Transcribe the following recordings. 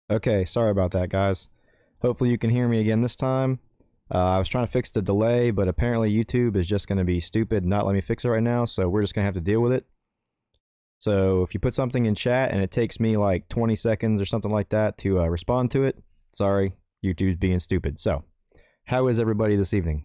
Okay, sorry about that, guys. Hopefully you can hear me again this time. I was trying to fix the delay, but apparently YouTube is just going to be stupid and not let me fix it right now, so we're just going to have to deal with it. So if you put something in chat and it takes me like 20 seconds or something like that to respond to it, sorry, YouTube's being stupid. So, how is everybody this evening?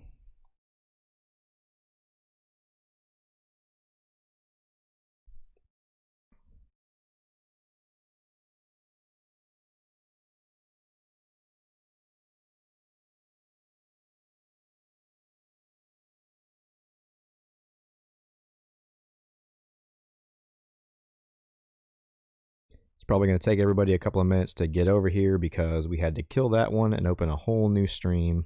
It's probably going to take everybody a couple of minutes to get over here because we had to kill that one and open a whole new stream.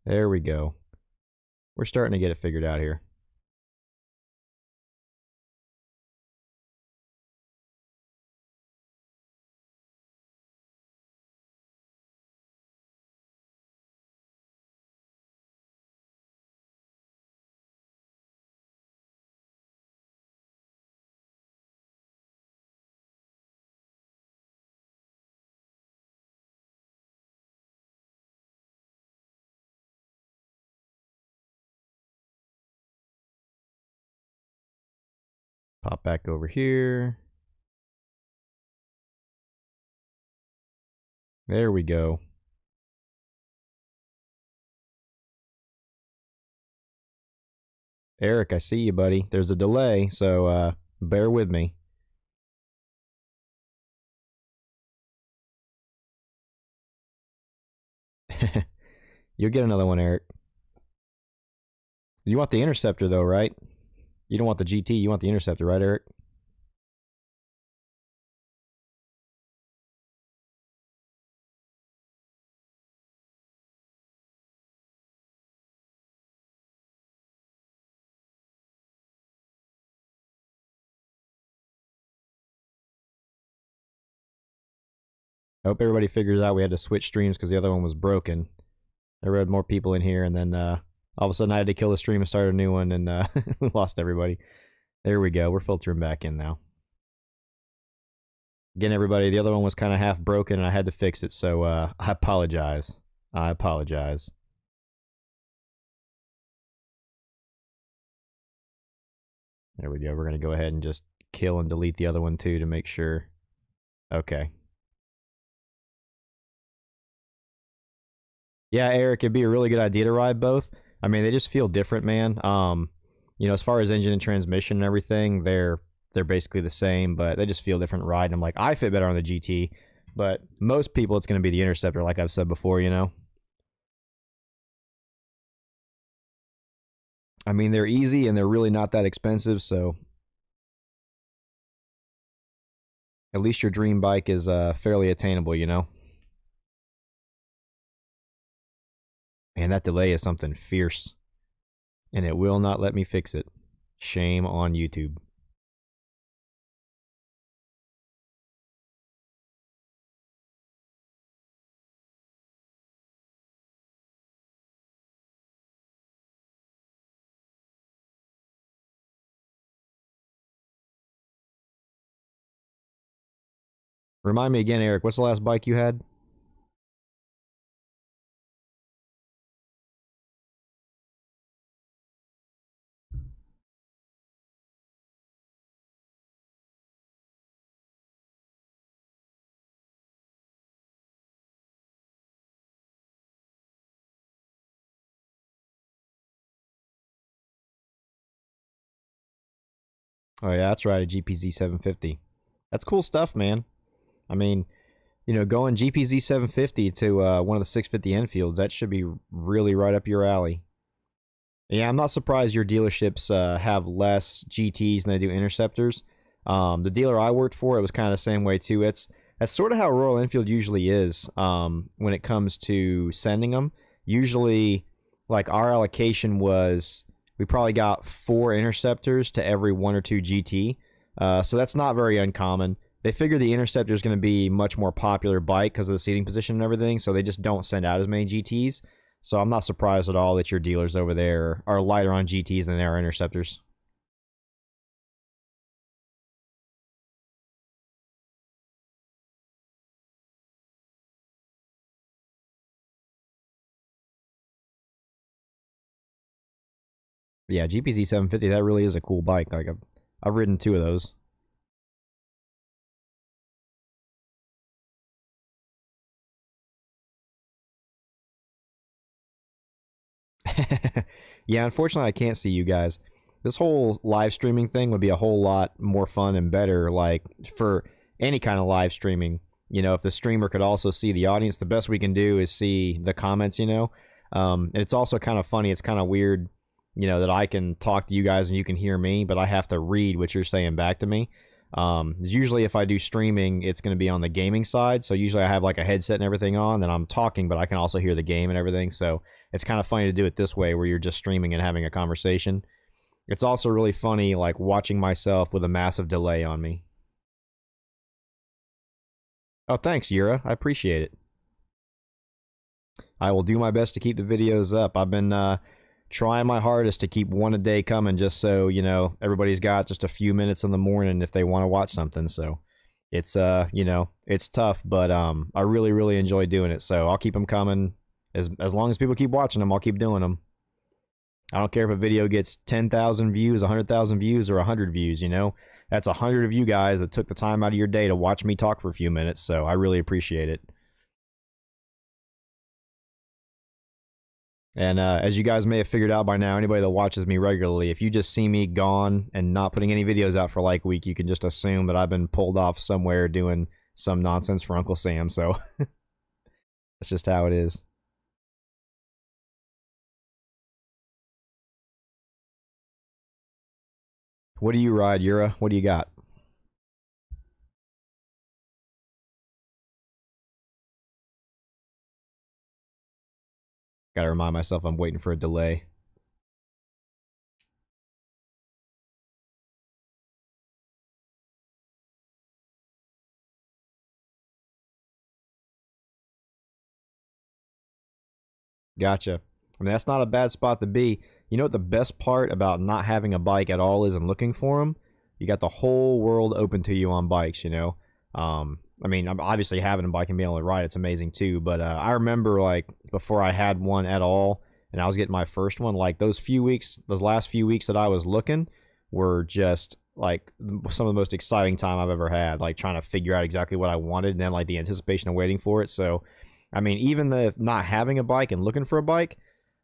There we go. We're starting to get it figured out here. Pop back over here. There we go. Eric, I see you, buddy. There's a delay, so bear with me. You'll get another one, Eric. You want the Interceptor, though, right? You don't want the GT, you want the Interceptor, right, Eric? I hope everybody figures out we had to switch streams because the other one was broken. There were more people in here, and then all of a sudden I had to kill the stream and start a new one, and we lost everybody. There we go. We're filtering back in now. Again, everybody, the other one was kind of half broken, and I had to fix it, so I apologize. I apologize. There we go. We're going to go ahead and just kill and delete the other one, too, to make sure. Okay. Yeah, Eric, it'd be a really good idea to ride both. I mean, they just feel different, man. You know, as far as engine and transmission and everything, they're basically the same, but they just feel different riding them. Like, I fit better on the GT, but most people, it's going to be the Interceptor, like I've said before, you know? I mean, they're easy and they're really not that expensive, so at least your dream bike is fairly attainable, you know? Man, that delay is something fierce. And it will not let me fix it. Shame on YouTube. Remind me again, Eric, what's the last bike you had? Oh yeah, that's right, a GPZ 750. That's cool stuff, man. I mean, you know, going GPZ 750 to one of the 650 Enfields, that should be really right up your alley. Yeah, I'm not surprised your dealerships have less GTs than they do Interceptors. The dealer I worked for, it was kind of the same way too. That's sort of how Royal Enfield usually is when it comes to sending them. Usually, like our allocation was, we probably got 4 Interceptors to every 1 or 2 GT. So that's not very uncommon. They figure the Interceptor is going to be much more popular bike because of the seating position and everything, so they just don't send out as many GTs. So I'm not surprised at all that your dealers over there are lighter on GTs than they are Interceptors. But yeah, GPZ 750, that really is a cool bike. Like I've ridden 2 of those. Yeah, unfortunately, I can't see you guys. This whole live streaming thing would be a whole lot more fun and better, like for any kind of live streaming. You know, if the streamer could also see the audience, the best we can do is see the comments, you know. And it's also kind of funny. It's kind of weird, you know, that I can talk to you guys and you can hear me, but I have to read what you're saying back to me. Usually if I do streaming, it's going to be on the gaming side. So usually I have like a headset and everything on, and I'm talking, but I can also hear the game and everything. So it's kind of funny to do it this way where you're just streaming and having a conversation. It's also really funny, like watching myself with a massive delay on me. Oh, thanks, Yura. I appreciate it. I will do my best to keep the videos up. I've been trying my hardest to keep one a day coming, just so, you know, everybody's got just a few minutes in the morning if they want to watch something. So it's you know, it's tough, but I really, really enjoy doing it. So I'll keep them coming. As long as people keep watching them, I'll keep doing them. I don't care if a video gets 10,000 views, 100,000 views, or 100 views, you know? That's 100 of you guys that took the time out of your day to watch me talk for a few minutes, so I really appreciate it. And as you guys may have figured out by now, anybody that watches me regularly, if you just see me gone and not putting any videos out for like a week, you can just assume that I've been pulled off somewhere doing some nonsense for Uncle Sam, so that's just how it is. What do you ride, Yura? What do you got? Gotta remind myself I'm waiting for a delay. Gotcha. I mean, that's not a bad spot to be. You know what the best part about not having a bike at all is and looking for them? You got the whole world open to you on bikes, you know? I mean, I'm obviously having a bike and being able to ride, it's amazing too. But I remember, like, before I had one at all, and I was getting my first one, like, those last few weeks that I was looking were just, like, some of the most exciting time I've ever had, like, trying to figure out exactly what I wanted and then, like, the anticipation of waiting for it. So, I mean, even the not having a bike and looking for a bike,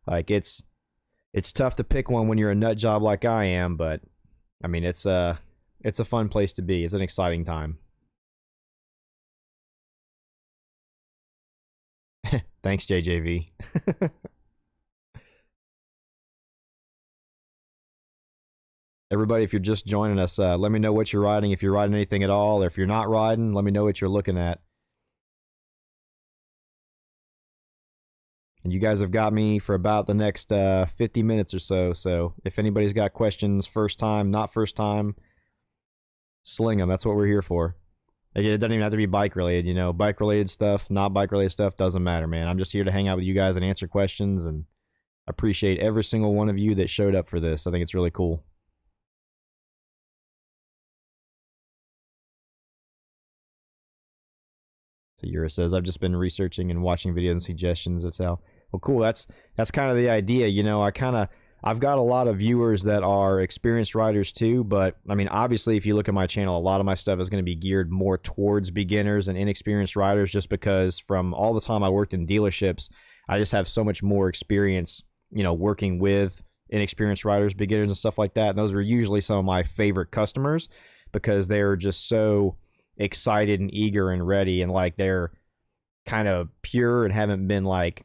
like it's tough to pick one when you're a nut job like I am, but I mean it's a fun place to be. It's an exciting time. Thanks, JJV. Everybody, if you're just joining us, let me know what you're riding. If you're riding anything at all, or if you're not riding, let me know what you're looking at. And you guys have got me for about the next 50 minutes or so. So if anybody's got questions, first time, not first time, sling them. That's what we're here for. Like, it doesn't even have to be bike related, you know. Bike related stuff, not bike related stuff, doesn't matter, man. I'm just here to hang out with you guys and answer questions, and appreciate every single one of you that showed up for this. I think it's really cool. So Yura says, I've just been researching and watching videos and suggestions. That's how. Well, cool. That's kind of the idea. You know, I've got a lot of viewers that are experienced riders too, but I mean, obviously, if you look at my channel, a lot of my stuff is going to be geared more towards beginners and inexperienced riders, just because from all the time I worked in dealerships, I just have so much more experience, you know, working with inexperienced riders, beginners, and stuff like that. And those are usually some of my favorite customers because they're just so excited and eager and ready, and like they're kind of pure and haven't been, like,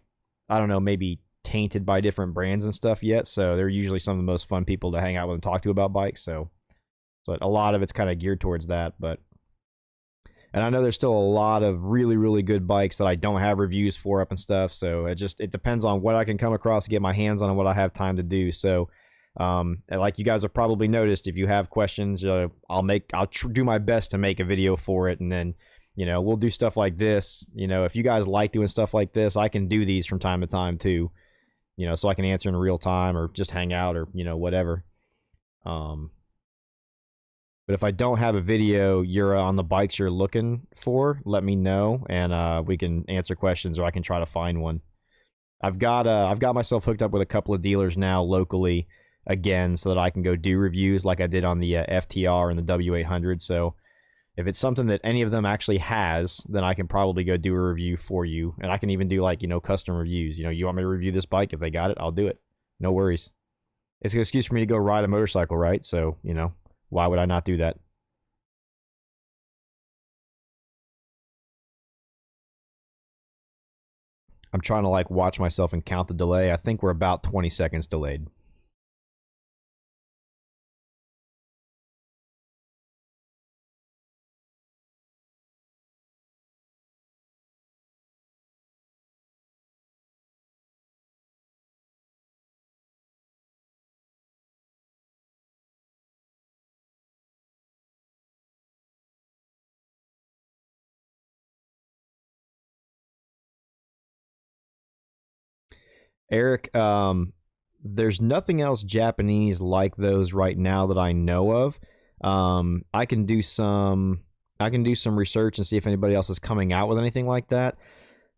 I don't know, maybe tainted by different brands and stuff yet. So they're usually some of the most fun people to hang out with and talk to about bikes. So but a lot of it's kind of geared towards that. But and I know there's still a lot of really, really good bikes that I don't have reviews for up and stuff. So it depends on what I can come across to get my hands on and what I have time to do. So like you guys have probably noticed, if you have questions, I'll do my best to make a video for it, and then, you know, we'll do stuff like this. You know, if you guys like doing stuff like this, I can do these from time to time too. you know, so I can answer in real time or just hang out or, you know, whatever. But if I don't have a video you're on the bikes you're looking for, let me know, and we can answer questions, or I can try to find one. I've got myself hooked up with a couple of dealers now locally again, so that I can go do reviews like I did on the FTR and the W800. So if it's something that any of them actually has, then I can probably go do a review for you, and I can even do, like, you know, custom reviews. You know, you want me to review this bike? If they got it, I'll do it. No worries. It's an excuse for me to go ride a motorcycle, right? So, you know, why would I not do that? I'm trying to, like, watch myself and count the delay. I think we're about 20 seconds delayed. Eric, there's nothing else Japanese like those right now that I know of. I can do some research and see if anybody else is coming out with anything like that.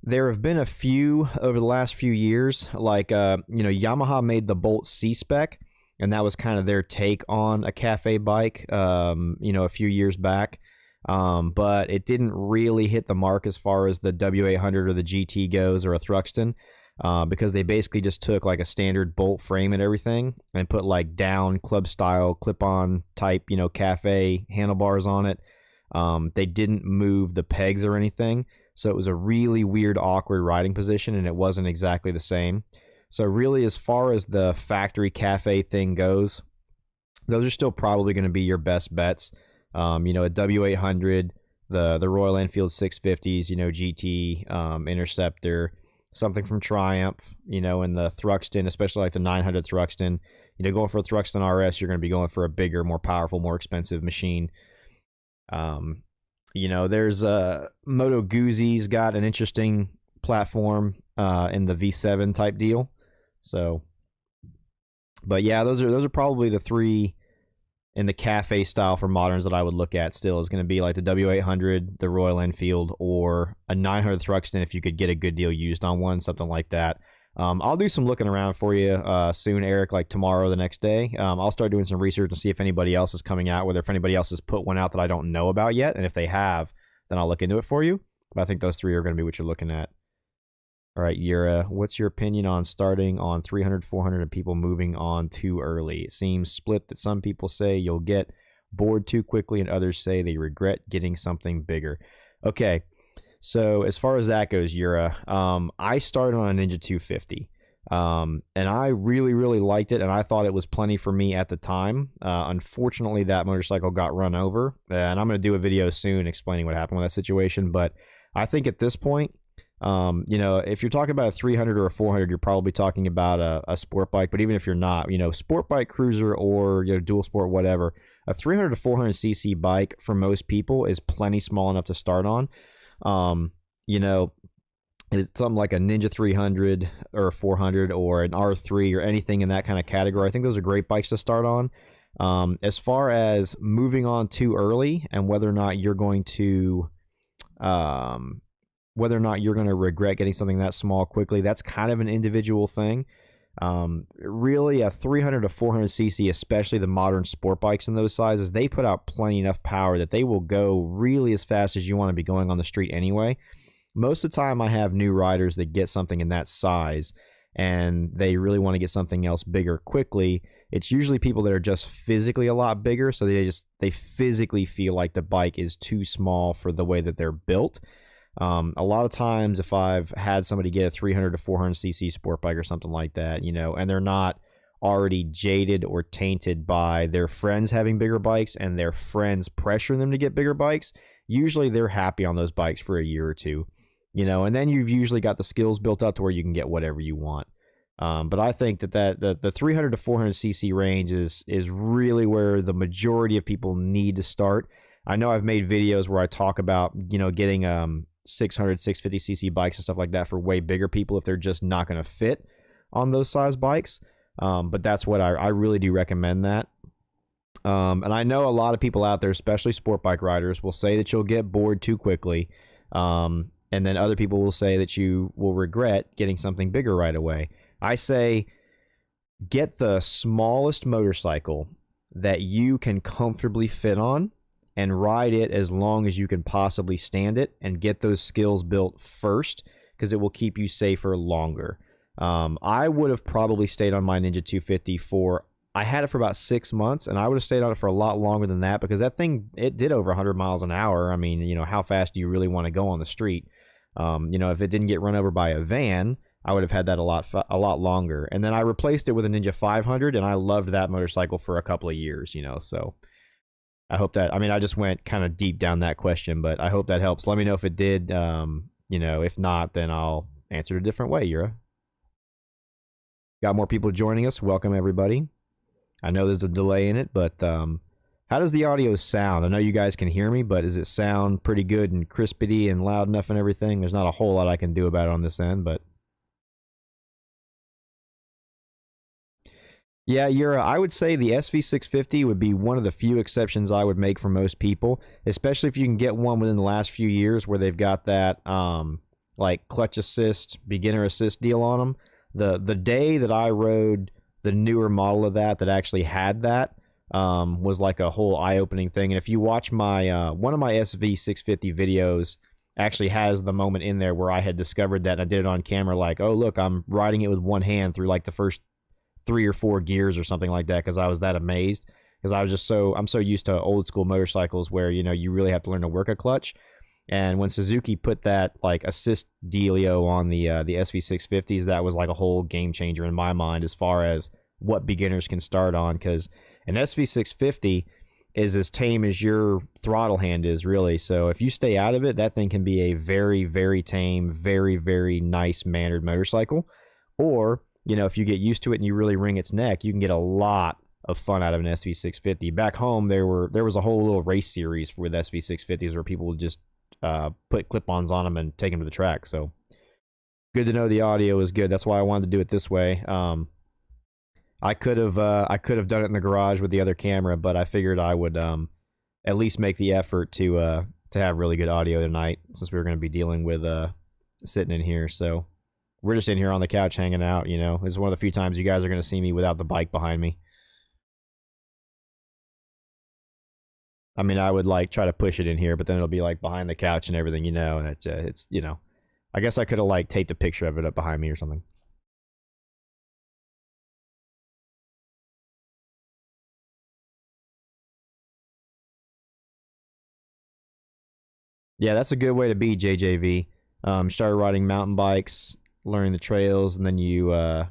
There have been a few over the last few years, like you know, Yamaha made the Bolt C-Spec, and that was kind of their take on a cafe bike, you know, a few years back. But it didn't really hit the mark as far as the W800 or the GT goes, or a Thruxton. Because they basically just took like a standard Bolt frame and everything and put like down club style clip-on type, you know, cafe handlebars on it. They didn't move the pegs or anything, so it was a really weird, awkward riding position, and it wasn't exactly the same. So really, as far as the factory cafe thing goes, those are still probably going to be your best bets. You know, a W800, the Royal Enfield 650s, you know, GT, Interceptor, something from Triumph, you know, and the Thruxton, especially like the 900 Thruxton. You know, going for a Thruxton RS, you're going to be going for a bigger, more powerful, more expensive machine. You know, there's Moto Guzzi's got an interesting platform in the V7 type deal. So, but yeah, those are probably the three in the cafe style for moderns that I would look at still. Is going to be like the W800, the Royal Enfield, or a 900 Thruxton if you could get a good deal used on one, something like that. I'll do some looking around for you soon, Eric, like tomorrow or the next day. I'll start doing some research and see if anybody else is coming out, whether if anybody else has put one out that I don't know about yet, and if they have, then I'll look into it for you. But I think those three are going to be what you're looking at. All right, Yura, what's your opinion on starting on 300, 400 and people moving on too early? It seems split that some people say you'll get bored too quickly and others say they regret getting something bigger. Okay, so as far as that goes, Yura, I started on a Ninja 250, and I really, really liked it, and I thought it was plenty for me at the time. Unfortunately, that motorcycle got run over, and I'm going to do a video soon explaining what happened with that situation, but I think at this point, you know, if you're talking about a 300 or a 400, you're probably talking about a sport bike. But even if you're not, you know, sport bike, cruiser, or, you know, dual sport, whatever, a 300 to 400 cc bike for most people is plenty small enough to start on. You know, it's something like a Ninja 300 or a 400 or an R3 or anything in that kind of category. I think those are great bikes to start on. As far as moving on too early and whether or not you're going to regret getting something that small quickly, that's kind of an individual thing. Really, a 300 to 400 cc, especially the modern sport bikes in those sizes, they put out plenty enough power that they will go really as fast as you want to be going on the street anyway. Most of the time I have new riders that get something in that size and they really want to get something else bigger quickly. It's usually people that are just physically a lot bigger, so they physically feel like the bike is too small for the way that they're built. A lot of times if I've had somebody get a 300 to 400 cc sport bike or something like that, you know, and they're not already jaded or tainted by their friends having bigger bikes and their friends pressuring them to get bigger bikes, usually they're happy on those bikes for a year or two, you know, and then you've usually got the skills built up to where you can get whatever you want. But I think that the 300 to 400 cc range is really where the majority of people need to start. I know I've made videos where I talk about, you know, getting 600, 650 cc bikes and stuff like that for way bigger people if they're just not going to fit on those size bikes. But that's what I really do recommend that. And I know a lot of people out there, especially sport bike riders, will say that you'll get bored too quickly. And then other people will say that you will regret getting something bigger right away. I say get the smallest motorcycle that you can comfortably fit on and ride it as long as you can possibly stand it, and get those skills built first, because it will keep you safer longer. I would have probably stayed on my Ninja 250 I had it for about 6 months, and I would have stayed on it for a lot longer than that, because that thing, it did over 100 miles an hour. I mean, how fast do you really want to go on the street? If it didn't get run over by a van, I would have had that a lot longer. And then I replaced it with a Ninja 500, and I loved that motorcycle for a couple of years, so I hope that, I just went kind of deep down that question, but I hope that helps. Let me know if it did. If not, then I'll answer it a different way, Yura. Got more people joining us. Welcome, everybody. I know there's a delay in it, but how does the audio sound? I know you guys can hear me, but does it sound pretty good and crispity and loud enough and everything? There's not a whole lot I can do about it on this end, but yeah, I would say the SV650 would be one of the few exceptions I would make for most people, especially if you can get one within the last few years where they've got that like clutch assist, beginner assist deal on them. The day that I rode the newer model of that actually had that was like a whole eye-opening thing. And if you watch my one of my SV650 videos actually has the moment in there where I had discovered that, and I did it on camera, like, oh look, I'm riding it with one hand through like the first 3 or 4 gears or something like that, because I was that amazed, because I'm so used to old school motorcycles where you really have to learn to work a clutch. And when Suzuki put that like assist dealio on the SV650s, that was like a whole game changer in my mind as far as what beginners can start on, because an SV650 is as tame as your throttle hand is, really. So if you stay out of it, that thing can be a very, very tame, very, very nice mannered motorcycle. Or if you get used to it and you really wring its neck, you can get a lot of fun out of an SV650. Back home, there was a whole little race series with SV650s where people would just put clip-ons on them and take them to the track. So good to know the audio is good. That's why I wanted to do it this way. I could have done it in the garage with the other camera, but I figured I would at least make the effort to have really good audio tonight, since we were going to be dealing with sitting in here. So we're just in here on the couch hanging out. This is one of the few times you guys are going to see me without the bike behind me. I would like try to push it in here, but then it'll be like behind the couch and everything, and it's I guess I could have like taped a picture of it up behind me or something. Yeah, that's a good way to be, JJV. Started riding mountain bikes, learning the trails, and then you got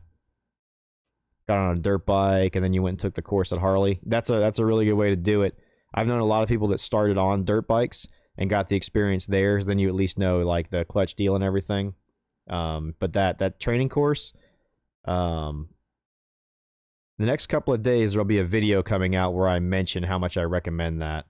on a dirt bike, and then you went and took the course at Harley. That's a really good way to do it. I've known a lot of people that started on dirt bikes and got the experience there. So then you at least know like the clutch deal and everything. But that training course, the next couple of days there'll be a video coming out where I mention how much I recommend that.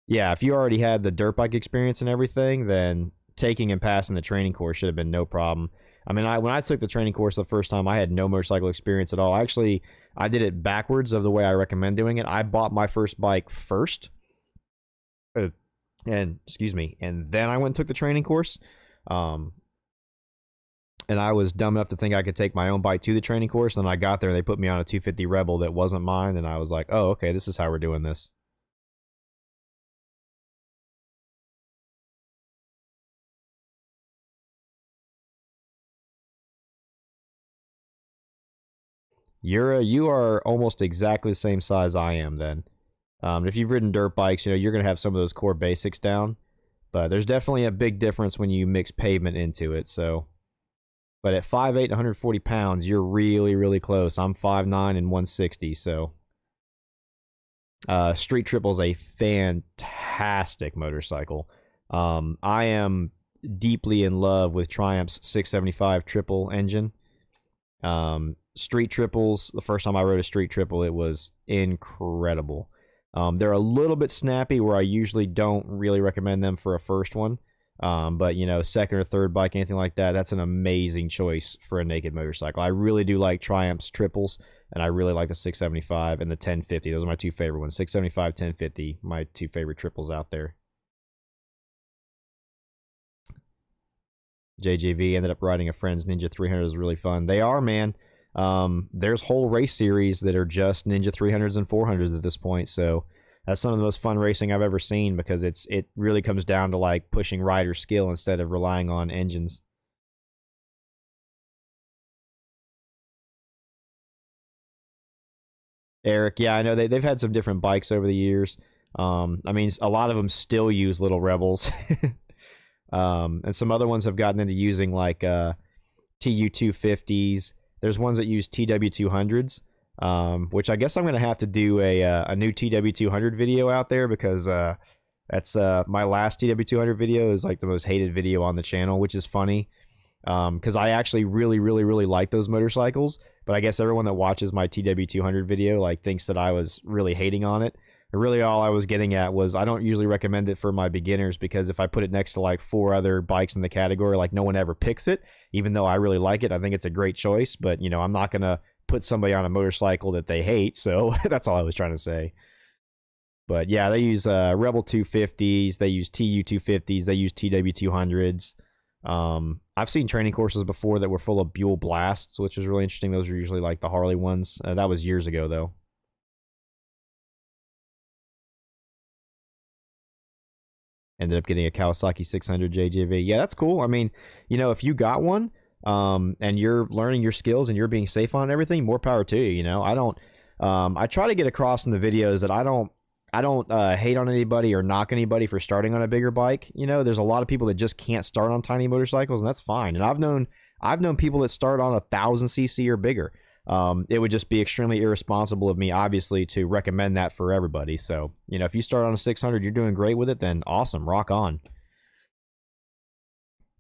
Yeah, if you already had the dirt bike experience and everything, then taking and passing the training course should have been no problem. When I took the training course the first time, I had no motorcycle experience at all. Actually, I did it backwards of the way I recommend doing it. I bought my first bike first, and then I went and took the training course. And I was dumb enough to think I could take my own bike to the training course. And then I got there, and they put me on a 250 Rebel that wasn't mine, and I was like, oh, okay, this is how we're doing this. You are almost exactly the same size I am then. If you've ridden dirt bikes, you're going to have some of those core basics down. But there's definitely a big difference when you mix pavement into it. So, but at 5'8", 140 pounds, you're really, really close. I'm 5'9" and 160, so... Street Triple is a fantastic motorcycle. I am deeply in love with Triumph's 675 triple engine. Street Triples, the first time I rode a Street Triple, it was incredible. They're a little bit snappy, where I usually don't really recommend them for a first one. But you know, second or third bike, anything like that, that's an amazing choice for a naked motorcycle. I really do like Triumph's triples, and I really like the 675 and the 1050. Those are my two favorite ones. 675, 1050, my two favorite triples out there. JJV ended up riding a friend's Ninja 300. It was really fun. They are, man. There's whole race series that are just Ninja 300s and 400s at this point. So that's some of the most fun racing I've ever seen, because it really comes down to like pushing rider skill instead of relying on engines. Eric, yeah, I know they've had some different bikes over the years. I mean, a lot of them still use little Rebels. And some other ones have gotten into using like TU250s. There's ones that use TW200s, which I guess I'm going to have to do a new TW200 video out there, because that's my last TW200 video is like the most hated video on the channel, which is funny, because I actually really like those motorcycles, but I guess everyone that watches my TW200 video like thinks that I was really hating on it. And really all I was getting at was I don't usually recommend it for my beginners, because if I put it next to like 4 other bikes in the category, like no one ever picks it, even though I really like it. I think it's a great choice, but you know, I'm not going to put somebody on a motorcycle that they hate. So that's all I was trying to say. But yeah, they use Rebel 250s, they use TU 250s, they use TW 200s. I've seen training courses before that were full of Buell Blasts, which is really interesting. Those are usually like the Harley ones. That was years ago though. Ended up getting a Kawasaki 600 JJV. Yeah, that's cool. I mean, you know, if you got one, and you're learning your skills and you're being safe on everything, more power to you. You know, I try to get across in the videos that I don't hate on anybody or knock anybody for starting on a bigger bike. You know, there's a lot of people that just can't start on tiny motorcycles, and that's fine. And I've known people that start on 1,000 cc or bigger. It would just be extremely irresponsible of me, obviously, to recommend that for everybody. So, you know, if you start on a 600, you're doing great with it, then awesome, rock on.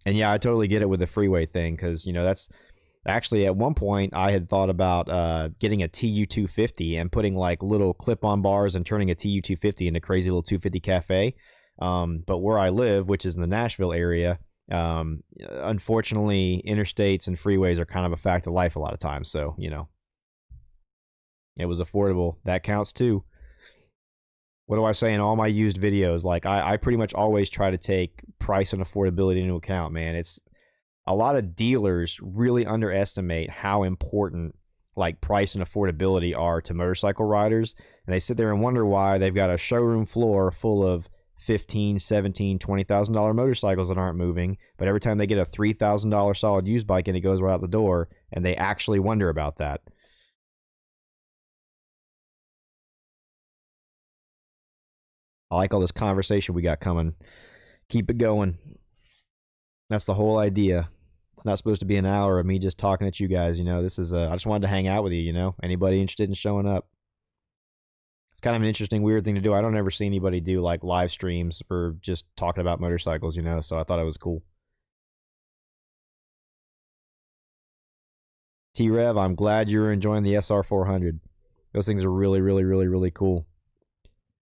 And yeah, I totally get it with the freeway thing, because, you know, that's actually at one point I had thought about getting a TU250 and putting like little clip-on bars and turning a TU250 into crazy little 250 cafe. But where I live, which is in the Nashville area, unfortunately, interstates and freeways are kind of a fact of life a lot of times. So, you know, it was affordable. That counts too. What do I say in all my used videos? Like, I pretty much always try to take price and affordability into account, man. It's a lot of dealers really underestimate how important like price and affordability are to motorcycle riders, and they sit there and wonder why they've got a showroom floor full of 15, 17, $20,000 motorcycles that aren't moving, but every time they get a $3,000 solid used bike and it goes right out the door, and they actually wonder about that. I like all this conversation we got coming. Keep it going. That's the whole idea. It's not supposed to be an hour of me just talking at you guys. You know, this is I just wanted to hang out with you. You know, anybody interested in showing up? It's kind of an interesting, weird thing to do. I don't ever see anybody do like live streams for just talking about motorcycles. You know, so I thought it was cool. T Rev, I'm glad you're enjoying the SR 400. Those things are really cool.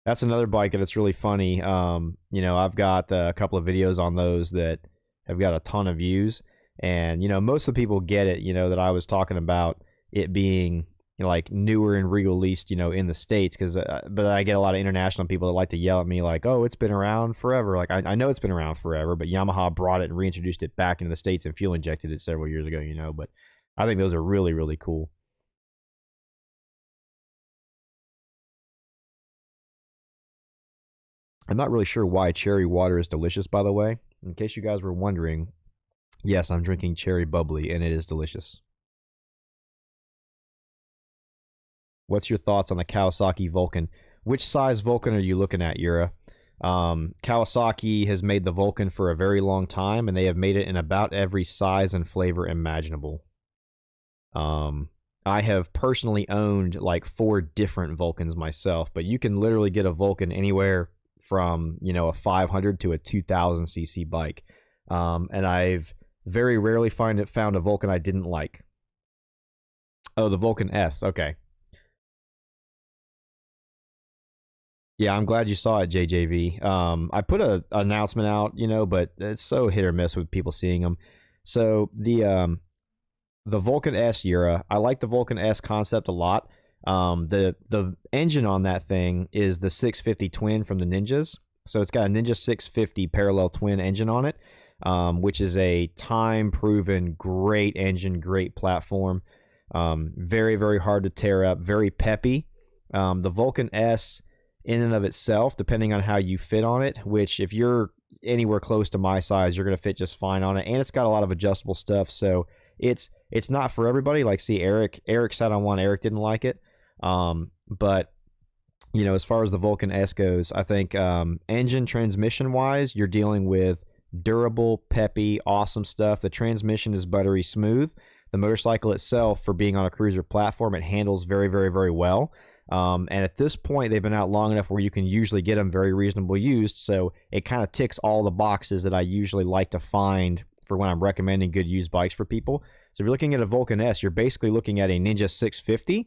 That's another bike that it's really funny. You know, I've got a couple of videos on those that have got a ton of views, and you know, most of the people get it. You know, that I was talking about it being, you know, like newer and re-released, you know, in the States, because but I get a lot of international people that like to yell at me like, oh, it's been around forever. Like, I know it's been around forever, but Yamaha brought it and reintroduced it back into the States and fuel injected it several years ago. You know, but I think those are really cool. I'm not really sure why cherry water is delicious, by the way. In case you guys were wondering, yes, I'm drinking cherry bubbly, and it is delicious. What's your thoughts on the Kawasaki Vulcan? Which size Vulcan are you looking at, Yura? Kawasaki has made the Vulcan for a very long time, and they have made it in about every size and flavor imaginable. I have personally owned like 4 different Vulcans myself, but you can literally get a Vulcan anywhere from, you know, a 500 to a 2,000 cc bike. And I've very rarely found a Vulcan I didn't like. Oh, the Vulcan S. Okay. Yeah, I'm glad you saw it, JJV. I put a announcement out, you know, but it's so hit or miss with people seeing them. So the Vulcan S Eura, I like the Vulcan S concept a lot. The engine on that thing is the 650 twin from the Ninjas. So it's got a Ninja 650 parallel twin engine on it, which is a time proven great engine, great platform. Very, very hard to tear up, very peppy. The Vulcan S, in and of itself, depending on how you fit on it, which if you're anywhere close to my size, you're going to fit just fine on it. And it's got a lot of adjustable stuff. So it's not for everybody. Like, see, Eric sat on one. Eric didn't like it. But you know, as far as the Vulcan S goes, I think engine transmission wise, you're dealing with durable, peppy, awesome stuff. The transmission is buttery smooth. The motorcycle itself, for being on a cruiser platform, it handles very, very, very well. And at this point, they've been out long enough where you can usually get them very reasonable used. So it kind of ticks all the boxes that I usually like to find for when I'm recommending good used bikes for people. So if you're looking at a Vulcan S, you're basically looking at a Ninja 650,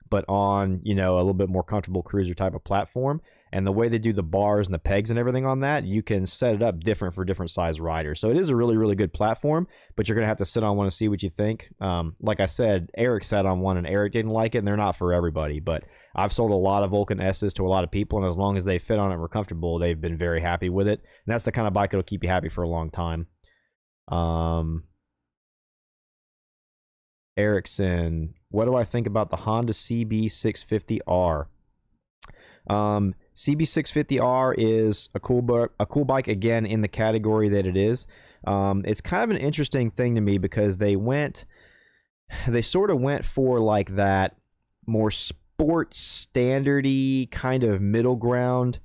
but on, you know, a little bit more comfortable cruiser type of platform. And the way they do the bars and the pegs and everything on that, you can set it up different for different size riders. So it is a really, really good platform, but you're going to have to sit on one and see what you think. Like I said, Eric sat on one and Eric didn't like it, and they're not for everybody. But I've sold a lot of Vulcan S's to a lot of people, and as long as they fit on it and were comfortable, they've been very happy with it. And that's the kind of bike that'll keep you happy for a long time. Erickson, what do I think about the Honda CB650R? CB650R is a cool bike, again, in the category that it is. It's kind of an interesting thing to me because they sort of went for like that more sports standardy kind of middle ground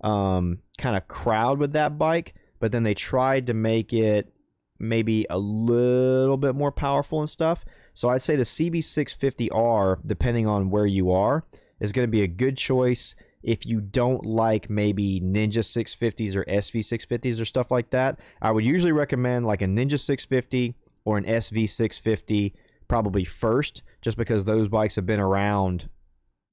kind of crowd with that bike, but then they tried to make it maybe a little bit more powerful and stuff. So I'd say the CB650R, depending on where you are, is going to be a good choice if you don't like maybe Ninja 650s or SV 650s or stuff like that. I would usually recommend like a Ninja 650 or an SV 650 probably first, just because those bikes have been around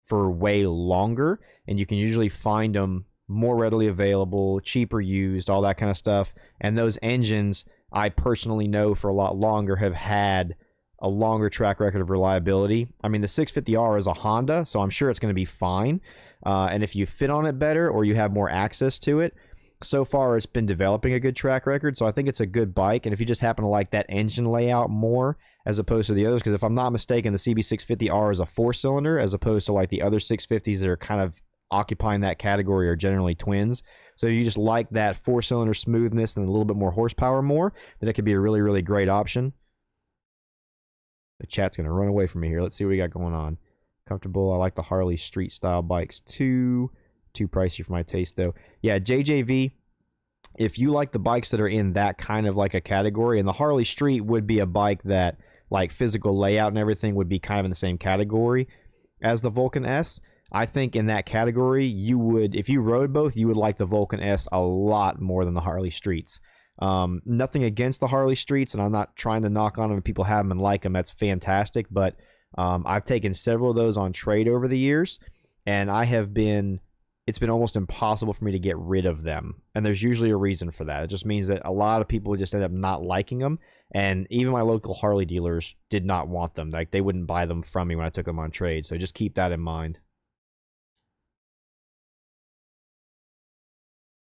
for way longer, and you can usually find them more readily available, cheaper used, all that kind of stuff. And those engines, I personally know for a lot longer, have had a longer track record of reliability. I mean, the 650R is a Honda, so I'm sure it's going to be fine. And if you fit on it better or you have more access to it, so far it's been developing a good track record. So I think it's a good bike. And if you just happen to like that engine layout more as opposed to the others, because if I'm not mistaken, the CB650R is a 4-cylinder as opposed to like the other 650s that are kind of occupying that category are generally twins. So if you just like that 4-cylinder smoothness and a little bit more horsepower more, then it could be a really, really great option. The chat's going to run away from me here. Let's see what we got going on. Comfortable. I like the Harley street style bikes too. Too pricey for my taste though. Yeah, JJV, if you like the bikes that are in that kind of like a category, and the Harley street would be a bike that like physical layout and everything would be kind of in the same category as the Vulcan S. I think in that category, you would, if you rode both, you would like the Vulcan S a lot more than the Harley streets. Nothing against the Harley streets, and I'm not trying to knock on them. If people have them and like them, that's fantastic. But I've taken several of those on trade over the years, and it's been almost impossible for me to get rid of them. And there's usually a reason for that. It just means that a lot of people just end up not liking them. And even my local Harley dealers did not want them. Like, they wouldn't buy them from me when I took them on trade. So just keep that in mind.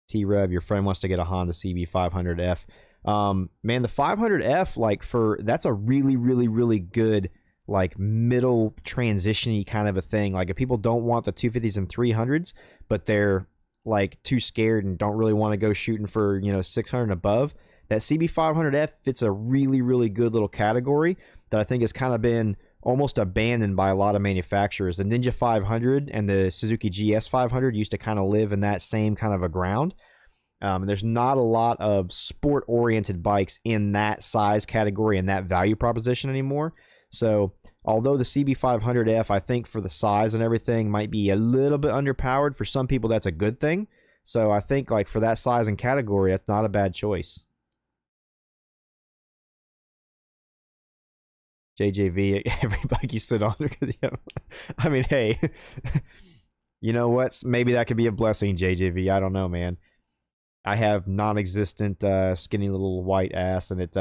T-Rev, your friend wants to get a Honda CB500F. Man, the 500F, like, that's a really, really, really good, like, middle transition-y kind of a thing. Like, if people don't want the 250s and 300s, but they're, like, too scared and don't really want to go shooting for, 600 and above, that CB500F fits a really, really good little category that I think has kind of been almost abandoned by a lot of manufacturers. The Ninja 500 and the Suzuki GS 500 used to kind of live in that same kind of a ground. And there's not a lot of sport-oriented bikes in that size category and that value proposition anymore. So although the CB500F, I think for the size and everything, might be a little bit underpowered, for some people that's a good thing. So I think like for that size and category, that's not a bad choice. JJV, every bike you sit on. I mean, hey, You know what? Maybe that could be a blessing, JJV. I don't know, man. I have non-existent skinny little white ass, and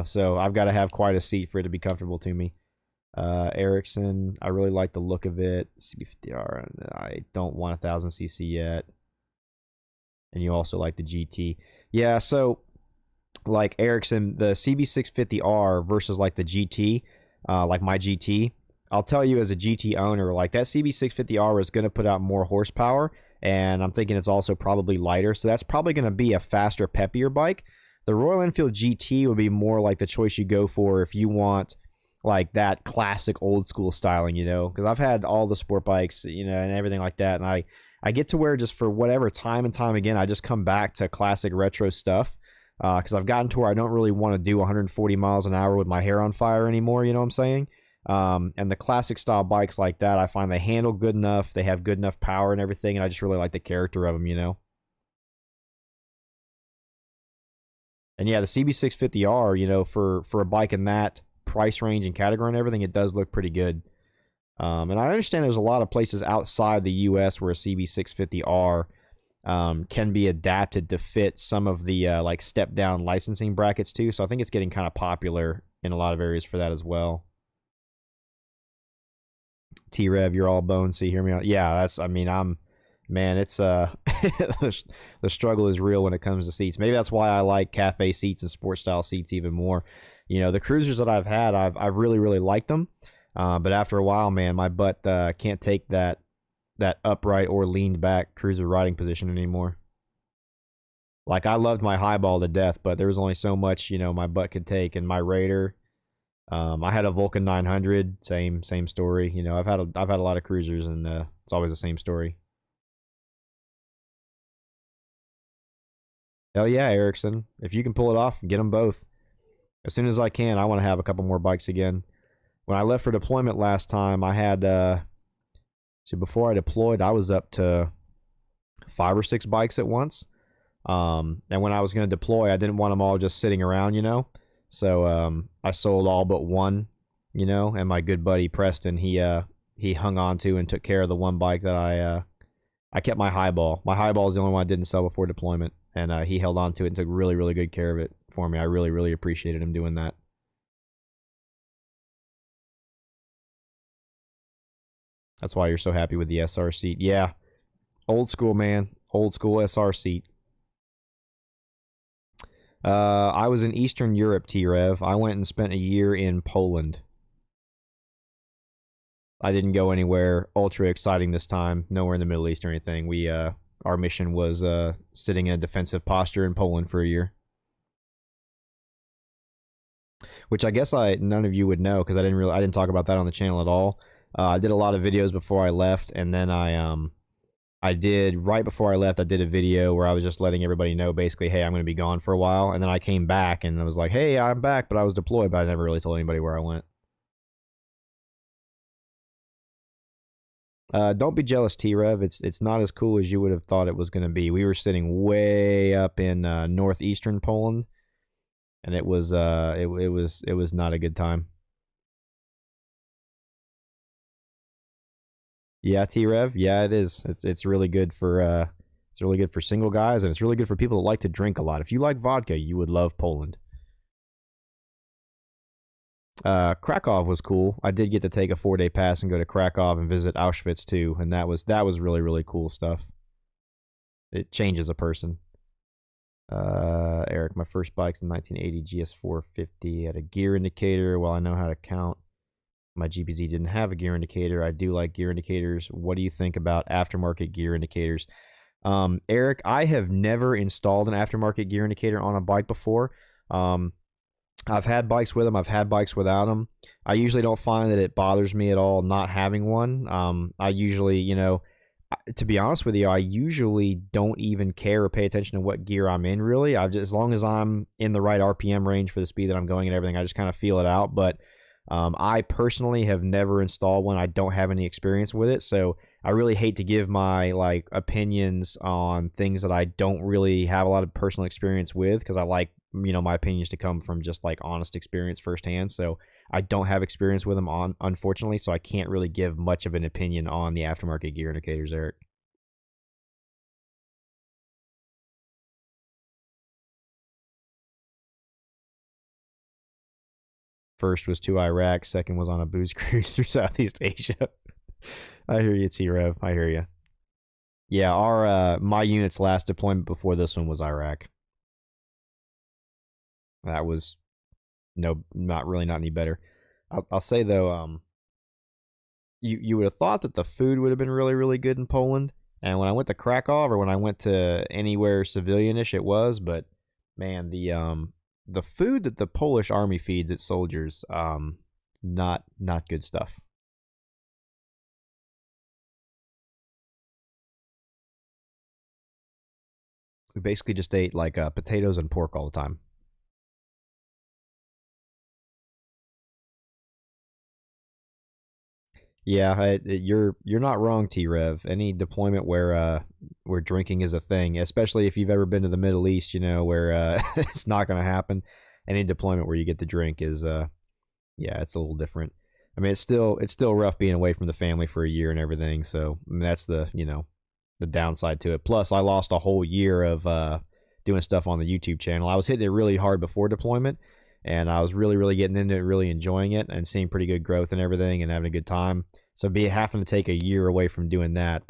so I've got to have quite a seat for it to be comfortable to me. Ericsson, I really like the look of it. CB50R, I don't want 1000cc yet. And you also like the GT. Yeah, so like Ericsson, the CB650R versus like the GT, like my GT, I'll tell you as a GT owner, like that CB650R is going to put out more horsepower, and I'm thinking it's also probably lighter, so that's probably going to be a faster, peppier bike. The Royal Enfield GT would be more like the choice you go for if you want like that classic old school styling, because I've had all the sport bikes, and everything like that, and I get to where just for whatever time and time again, I just come back to classic retro stuff, because I've gotten to where I don't really want to do 140 miles an hour with my hair on fire anymore, you know what I'm saying? And the classic style bikes like that, I find they handle good enough, they have good enough power and everything, and I just really like the character of them, And yeah, the CB650R, for a bike in that price range and category and everything, it does look pretty good. And I understand there's a lot of places outside the US where a CB650R can be adapted to fit some of the like step down licensing brackets too. So I think it's getting kind of popular in a lot of areas for that as well. T-Rev, you're all bones, so you hear me out. Yeah, it's the struggle is real when it comes to seats. Maybe that's why I like cafe seats and sport style seats even more. The cruisers that I've had, I've really, really liked them. But after a while, man, my butt can't take that upright or leaned back cruiser riding position anymore. Like, I loved my highball to death, but there was only so much, my butt could take. And my Raider, I had a Vulcan 900, same story. I've had a lot of cruisers, and it's always the same story. Hell yeah, Ericsson. If you can pull it off, get them both. As soon as I can, I want to have a couple more bikes again. When I left for deployment last time, I had, before I deployed, I was up to 5 or 6 bikes at once. And when I was going to deploy, I didn't want them all just sitting around, So I sold all but one, and my good buddy Preston, he hung on to and took care of the one bike that I kept my highball. My highball is the only one I didn't sell before deployment, and he held on to it and took really, really good care of it for me. I really, really appreciated him doing that. That's why you're so happy with the SR seat. Yeah, old school, man. Old school SR seat. I was in Eastern Europe, T-Rev. I went and spent a year in Poland. I didn't go anywhere ultra exciting this time. Nowhere in the Middle East or anything. Our mission was sitting in a defensive posture in Poland for a year. Which I guess none of you would know, because I didn't talk about that on the channel at all. I did a lot of videos before I left, and then right before I left, I did a video where I was just letting everybody know, basically, hey, I'm going to be gone for a while. And then I came back and I was like, hey, I'm back, but I was deployed, but I never really told anybody where I went. Don't be jealous, T-Rev. It's not as cool as you would have thought it was going to be. We were sitting way up in northeastern Poland, and it was not a good time. Yeah, T-Rev. Yeah, it is. It's really good for single guys, and it's really good for people that like to drink a lot. If you like vodka, you would love Poland. Krakow was cool. I did get to take a 4-day pass and go to Krakow and visit Auschwitz too, and that was really, really cool stuff. It changes a person. Eric, my first bike's in 1980 GS450. Had a gear indicator. Well, I know how to count. My GPZ didn't have a gear indicator. I do like gear indicators. What do you think about aftermarket gear indicators? Eric, I have never installed an aftermarket gear indicator on a bike before. I've had bikes with them. I've had bikes without them. I usually don't find that it bothers me at all not having one. I usually, to be honest with you, I usually don't even care or pay attention to what gear I'm in, really. As long as I'm in the right RPM range for the speed that I'm going and everything, I just kind of feel it out. But I personally have never installed one. I don't have any experience with it, so I really hate to give my opinions on things that I don't really have a lot of personal experience with, because I like my opinions to come from just like honest experience firsthand. So I don't have experience with them on, unfortunately, so I can't really give much of an opinion on the aftermarket gear indicators, Eric. First was to Iraq, second was on a booze cruise through Southeast Asia. I hear you, T-Rev. I hear you. Yeah, our my unit's last deployment before this one was Iraq. That was no, not really, not any better. I'll say though, you would have thought that the food would have been really really good in Poland, and when I went to Krakow or when I went to anywhere civilianish, it was. But man, the food that the Polish army feeds its soldiers, not good stuff. We basically just ate like potatoes and pork all the time. Yeah, you're not wrong, T Rev. Any deployment where drinking is a thing, especially if you've ever been to the Middle East, where it's not going to happen. Any deployment where you get to drink is yeah, it's a little different. I mean, it's still rough being away from the family for a year and everything. So I mean, that's the downside to it. Plus, I lost a whole year of doing stuff on the YouTube channel. I was hitting it really hard before deployment, and I was really, really getting into it, really enjoying it, and seeing pretty good growth and everything, and having a good time. So, be having to take a year away from doing that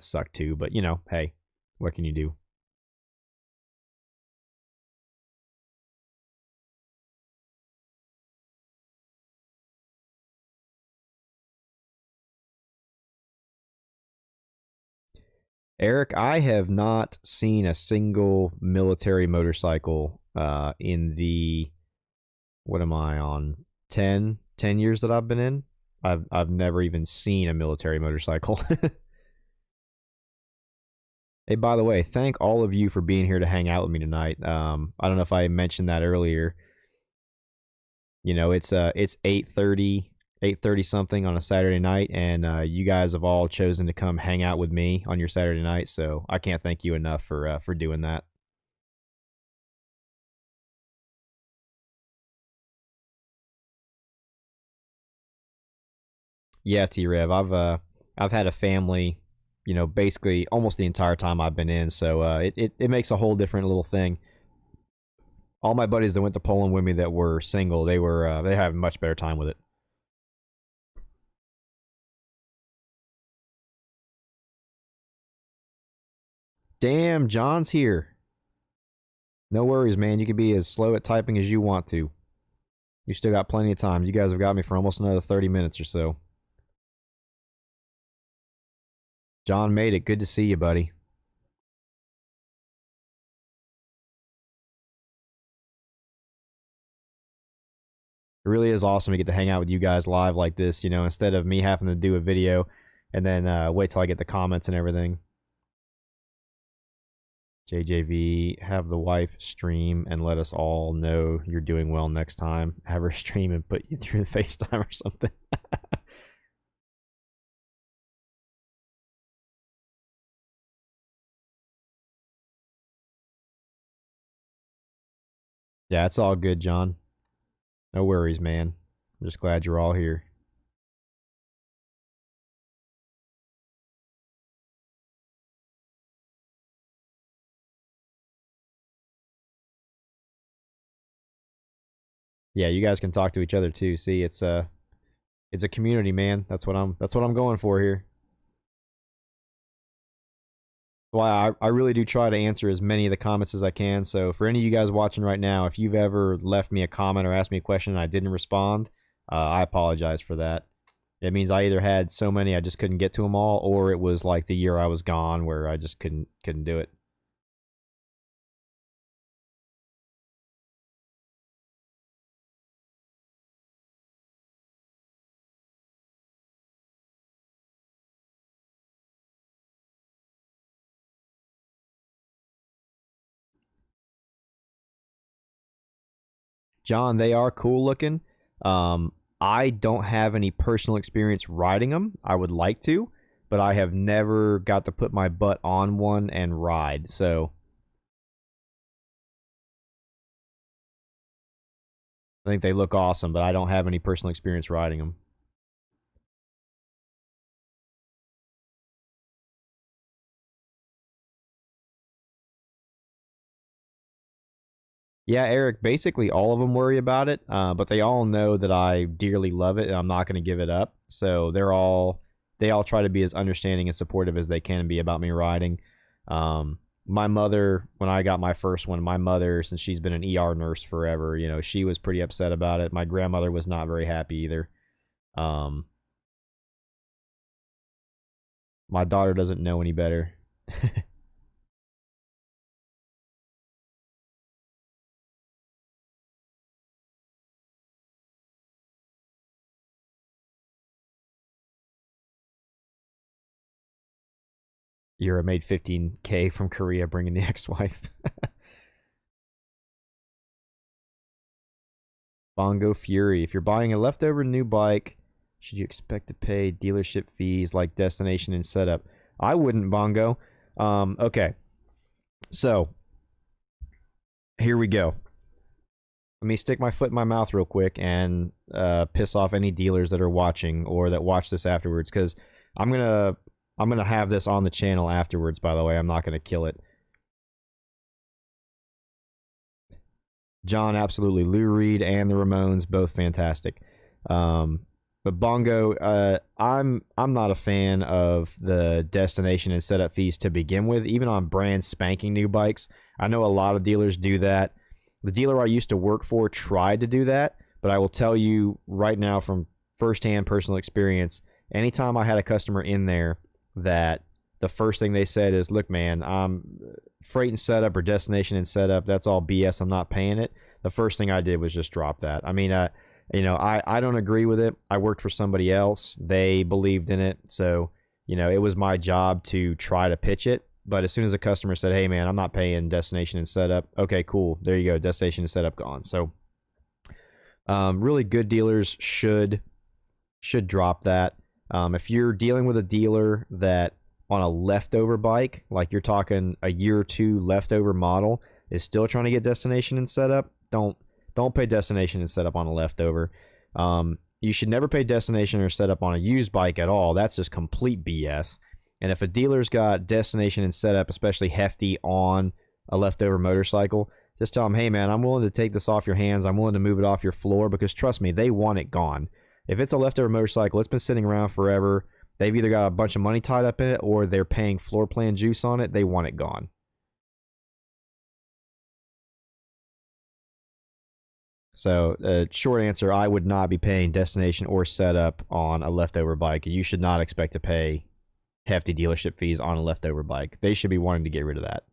sucked too. But hey, what can you do? Eric, I have not seen a single military motorcycle in the what am I on 10 years that I've been in. I've never even seen a military motorcycle. Hey, by the way, thank all of you for being here to hang out with me tonight. I don't know if I mentioned that earlier. It's 8:30 something on a Saturday night, and you guys have all chosen to come hang out with me on your Saturday night. So I can't thank you enough for doing that. Yeah, T Rev. I've had a family, basically almost the entire time I've been in. So it makes a whole different little thing. All my buddies that went to Poland with me that were single, they had a much better time with it. Damn, John's here. No worries, man. You can be as slow at typing as you want to. You still got plenty of time. You guys have got me for almost another 30 minutes or so. John made it. Good to see you, buddy. It really is awesome to get to hang out with you guys live like this, instead of me having to do a video and then wait till I get the comments and everything. JJV, have the wife stream and let us all know you're doing well next time. Have her stream and put you through the FaceTime or something. Yeah, it's all good, John. No worries, man. I'm just glad you're all here. Yeah, you guys can talk to each other too. See, it's a community, man. That's what I'm going for here. Why I really do try to answer as many of the comments as I can. So for any of you guys watching right now, if you've ever left me a comment or asked me a question and I didn't respond, I apologize for that. It means I either had so many I just couldn't get to them all, or it was like the year I was gone where I just couldn't do it. John, they are cool looking. I don't have any personal experience riding them. I would like to, but I have never got to put my butt on one and ride. So I think they look awesome, but I don't have any personal experience riding them. Yeah, Eric, basically all of them worry about it, but they all know that I dearly love it and I'm not going to give it up. So they all try to be as understanding and supportive as they can be about me riding. My mother, when I got my first one, my mother, since she's been an ER nurse forever, you know, she was pretty upset about it. My grandmother was not very happy either. Um, my daughter doesn't know any better. Euro made 15K from Korea bringing the ex-wife. Bongo Fury. If you're buying a leftover new bike, should you expect to pay dealership fees like destination and setup? I wouldn't, Bongo. Okay, so here we go. Let me stick my foot in my mouth real quick and piss off any dealers that are watching or that watch this afterwards, because I'm gonna have this on the channel afterwards. By the way, I'm not gonna kill it. John, absolutely. Lou Reed and the Ramones, both fantastic. But Bongo, I'm not a fan of the destination and setup fees to begin with, even on brand spanking new bikes. I know a lot of dealers do that. The dealer I used to work for tried to do that, but I will tell you right now from firsthand personal experience, anytime I had a customer in there that the first thing they said is, look, man, freight and setup or destination and setup, that's all BS. I'm not paying it. The first thing I did was just drop that. I mean, you know, I don't agree with it. I worked for somebody else. They believed in it. So, you know, it was my job to try to pitch it. But as soon as a customer said, hey, man, I'm not paying destination and setup. Okay, cool. There you go. Destination and setup gone. So really good dealers should drop that. If you're dealing with a dealer that on a leftover bike, like you're talking a year or two leftover model, is still trying to get destination and setup, don't pay destination and setup on a leftover. You should never pay destination or setup on a used bike at all. That's just complete BS. And if a dealer's got destination and setup, especially hefty, on a leftover motorcycle, just tell them, hey man, I'm willing to take this off your hands. I'm willing to move it off your floor, because trust me, they want it gone. If it's a leftover motorcycle, it's been sitting around forever. They've either got a bunch of money tied up in it or they're paying floor plan juice on it. They want it gone. So, short answer, I would not be paying destination or setup on a leftover bike. You should not expect to pay hefty dealership fees on a leftover bike. They should be wanting to get rid of that.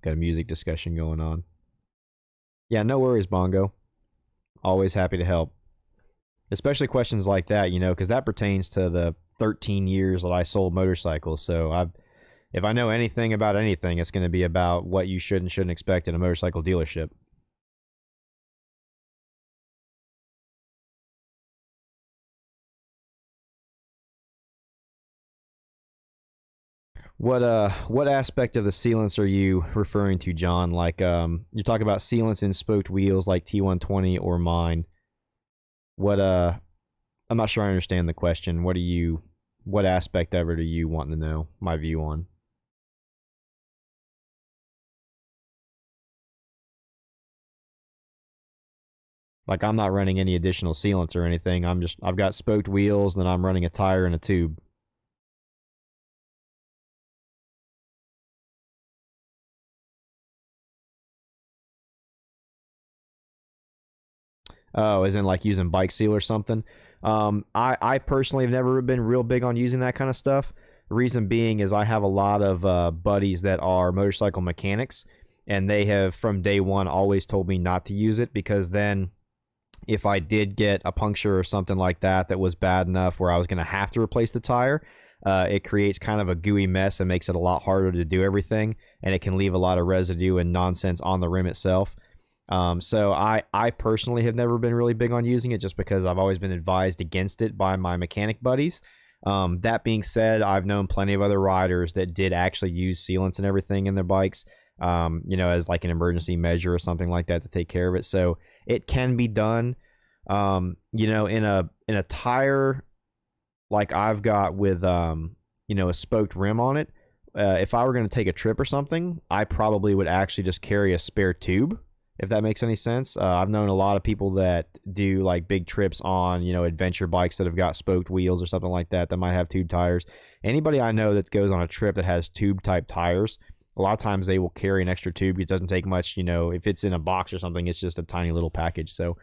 Got a music discussion going on. Yeah, no worries, Bongo. Always happy to help. Especially questions like that, you know, because that pertains to the 13 years that I sold motorcycles. So if I know anything about anything, it's going to be about what you should and shouldn't expect in a motorcycle dealership. What aspect of the sealants are you referring to, John? Like you're talking about sealants in spoked wheels like T120 or mine. What I'm not sure I understand the question. What aspect of it are you wanting to know my view on? Like I'm not running any additional sealants or anything. I've got spoked wheels and then I'm running a tire and a tube. Oh, isn't like using bike seal or something? I personally have never been real big on using that kind of stuff. Reason being is I have a lot of buddies that are motorcycle mechanics, and they have from day one always told me not to use it, because then if I did get a puncture or something like that that was bad enough where I was going to have to replace the tire, it creates kind of a gooey mess and makes it a lot harder to do everything, and it can leave a lot of residue and nonsense on the rim itself. So I personally have never been really big on using it just because I've always been advised against it by my mechanic buddies. That being said, I've known plenty of other riders that did actually use sealants and everything in their bikes, as like an emergency measure or something like that to take care of it. So it can be done. In a tire like I've got with a spoked rim on it. If I were going to take a trip or something, I probably would actually just carry a spare tube, if that makes any sense. I've known a lot of people that do like big trips on, adventure bikes that have got spoked wheels or something like that might have tube tires. Anybody I know that goes on a trip that has tube type tires, a lot of times they will carry an extra tube. It doesn't take much, if it's in a box or something, it's just a tiny little package. So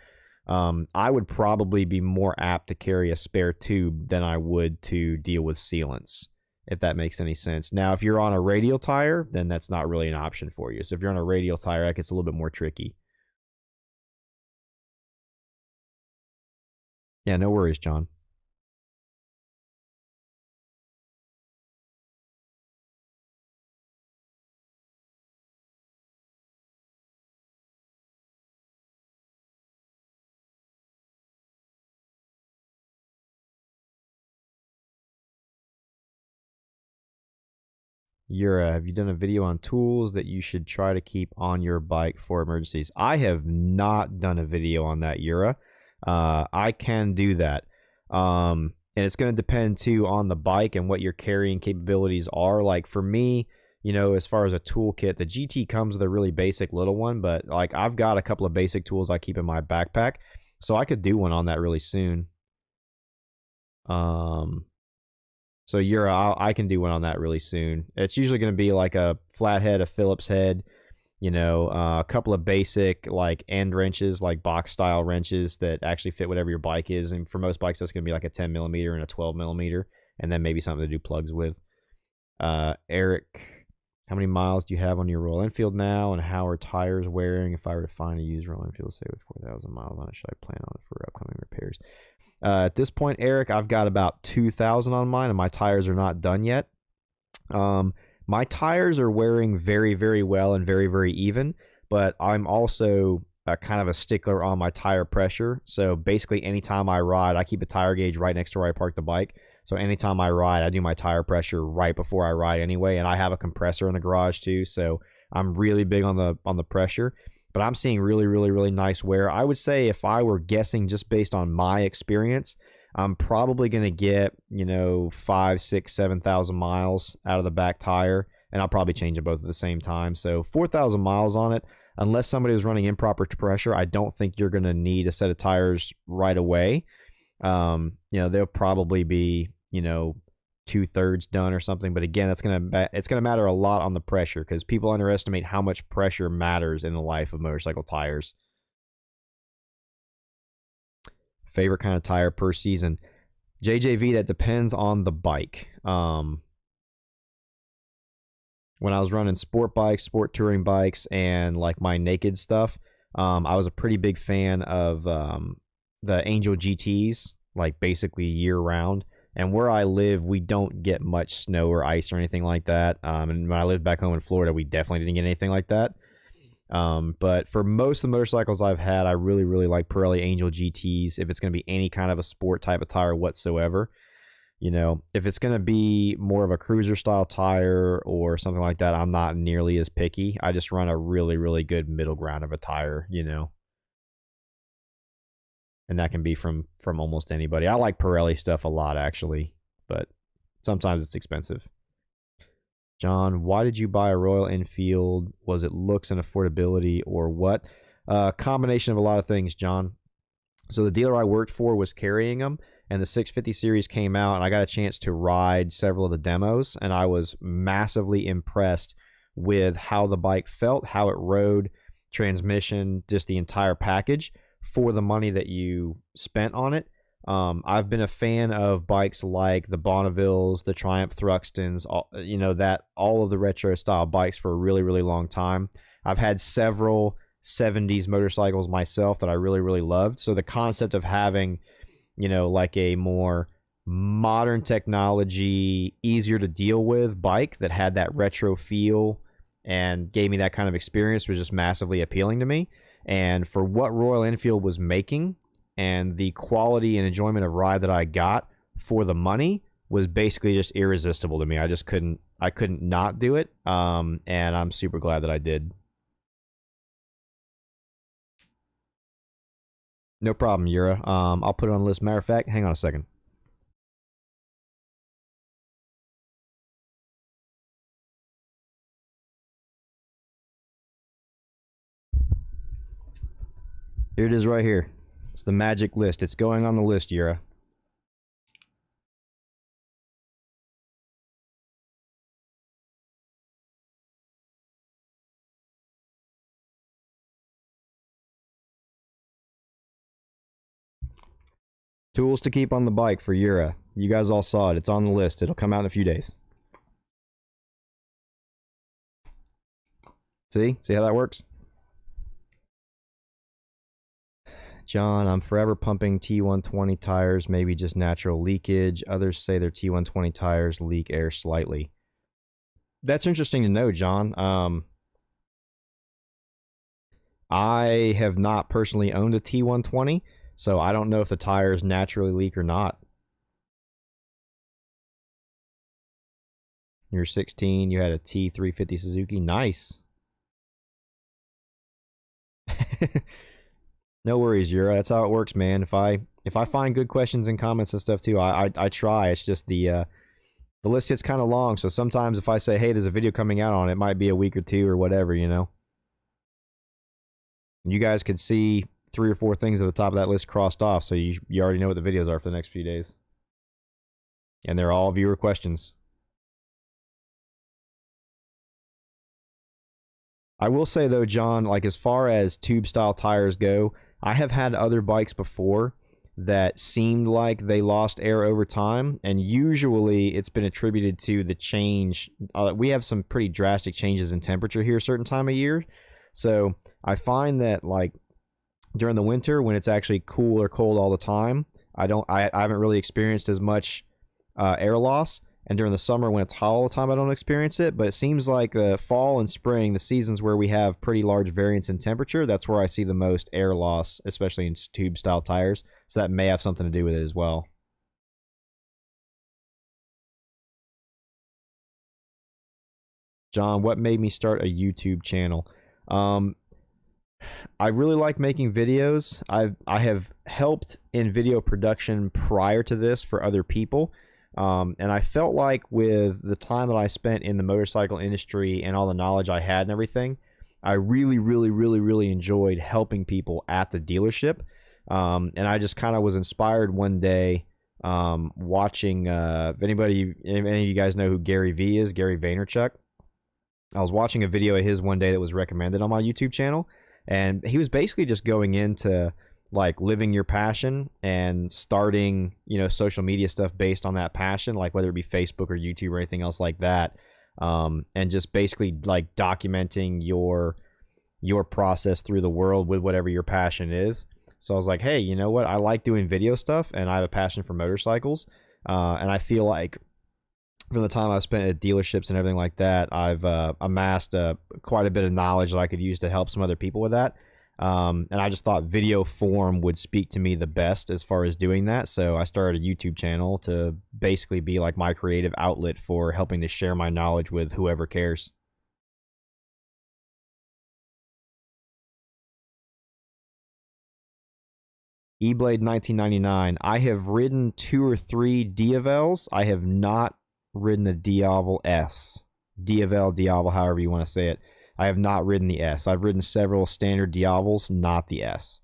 I would probably be more apt to carry a spare tube than I would to deal with sealants, if that makes any sense. Now, if you're on a radial tire, then that's not really an option for you. So if you're on a radial tire, that gets a little bit more tricky. Yeah, no worries, John. Yura, have you done a video on tools that you should try to keep on your bike for emergencies? I have not done a video on that, Yura. I can do that. And it's going to depend too on the bike and what your carrying capabilities are. Like for me, as far as a toolkit, the GT comes with a really basic little one, but like I've got a couple of basic tools I keep in my backpack, so I could do one on that really soon. So I can do one on that really soon. It's usually going to be like a flathead, a Phillips head, a couple of basic like end wrenches, like box style wrenches that actually fit whatever your bike is. And for most bikes, that's going to be like a 10 millimeter and a 12 millimeter, and then maybe something to do plugs with. Eric, how many miles do you have on your Royal Enfield now, and how are tires wearing? If I were to find a used Royal Enfield, say with 4,000 miles on it, should I plan on it for upcoming repairs? At this point, Eric, I've got about 2,000 on mine, and my tires are not done yet. My tires are wearing very, very well and very, very even, but I'm also kind of a stickler on my tire pressure. So basically, anytime I ride, I keep a tire gauge right next to where I park the bike. So anytime I ride, I do my tire pressure right before I ride anyway, and I have a compressor in the garage too, so I'm really big on the pressure. But I'm seeing really, really, really nice wear. I would say if I were guessing just based on my experience, I'm probably going to get, 5, 6, 7,000 miles out of the back tire, and I'll probably change them both at the same time. So 4,000 miles on it, unless somebody was running improper pressure, I don't think you're going to need a set of tires right away. They'll probably be, 2/3 done or something. But again, it's gonna matter a lot on the pressure, because people underestimate how much pressure matters in the life of motorcycle tires. Favorite kind of tire per season? JJV, that depends on the bike. When I was running sport bikes, sport touring bikes, and like my naked stuff, I was a pretty big fan of the Angel GTs, like basically year round. And where I live, we don't get much snow or ice or anything like that. And when I lived back home in Florida, we definitely didn't get anything like that. But for most of the motorcycles I've had, I really, really like Pirelli Angel GTs. If it's going to be any kind of a sport type of tire whatsoever, if it's going to be more of a cruiser style tire or something like that, I'm not nearly as picky. I just run a really, really good middle ground of a tire, and that can be from almost anybody. I like Pirelli stuff a lot, actually, but sometimes it's expensive. John, why did you buy a Royal Enfield? Was it looks and affordability, or what? Combination of a lot of things, John. So the dealer I worked for was carrying them, and the 650 series came out, and I got a chance to ride several of the demos, and I was massively impressed with how the bike felt, how it rode, transmission, just the entire package for the money that you spent on it. I've been a fan of bikes like the Bonnevilles, the Triumph Thruxtons, all of the retro style bikes for a really, really long time. I've had several 70s motorcycles myself that I really, really loved. So the concept of having, like a more modern technology, easier to deal with bike that had that retro feel and gave me that kind of experience was just massively appealing to me. And for what Royal Enfield was making and the quality and enjoyment of ride that I got for the money was basically just irresistible to me. I couldn't not do it. And I'm super glad that I did. No problem, Yura. I'll put it on the list. Matter of fact, hang on a second. Here it is right here. It's the magic list. It's going on the list, Yura. Tools to keep on the bike for Yura. You guys all saw it. It's on the list. It'll come out in a few days. See? See how that works? John, I'm forever pumping T120 tires, maybe just natural leakage. Others say their T120 tires leak air slightly. That's interesting to know, John. I have not personally owned a T120, so I don't know if the tires naturally leak or not. You're 16, you had a T350 Suzuki. Nice. No worries, Yura. That's how it works, man. If I find good questions and comments and stuff too, I try. It's just the list gets kind of long, so sometimes if I say, hey, there's a video coming out on it, it might be a week or two or whatever, you know. You guys could see 3 or 4 things at the top of that list crossed off, so you already know what the videos are for the next few days. And they're all viewer questions. I will say though, John, like as far as tube style tires go, I have had other bikes before that seemed like they lost air over time, and usually it's been attributed to the change. We have some pretty drastic changes in temperature here a certain time of year, so I find that like during the winter when it's actually cool or cold all the time, I haven't really experienced as much air loss. And during the summer when it's hot all the time, I don't experience it. But it seems like the fall and spring, the seasons where we have pretty large variance in temperature, that's where I see the most air loss, especially in tube style tires. So that may have something to do with it as well. John, what made me start a YouTube channel? I really like making videos. I have helped in video production prior to this for other people. And I felt like with the time that I spent in the motorcycle industry and all the knowledge I had and everything, I really enjoyed helping people at the dealership. And I just kind of was inspired one day watching, if any of you guys know who Gary V is, Gary Vaynerchuk. I was watching a video of his one day that was recommended on my YouTube channel, and he was basically just going into like living your passion and starting, you know, social media stuff based on that passion, like whether it be Facebook or YouTube or anything else like that, and just basically like documenting your process through the world with whatever your passion is. So I was like, hey, you know what, I like doing video stuff and I have a passion for motorcycles, and I feel like from the time I've spent at dealerships and everything like that, I've amassed quite a bit of knowledge that I could use to help some other people with that. And I just thought video form would speak to me the best as far as doing that. So I started a YouTube channel to basically be like my creative outlet for helping to share my knowledge with whoever cares. E-Blade 1999. I have ridden 2 or 3 Diavels. I have not ridden a Diavel S. Diavel, however you want to say it. I have not ridden the S. I've ridden several standard Diavels, not the S.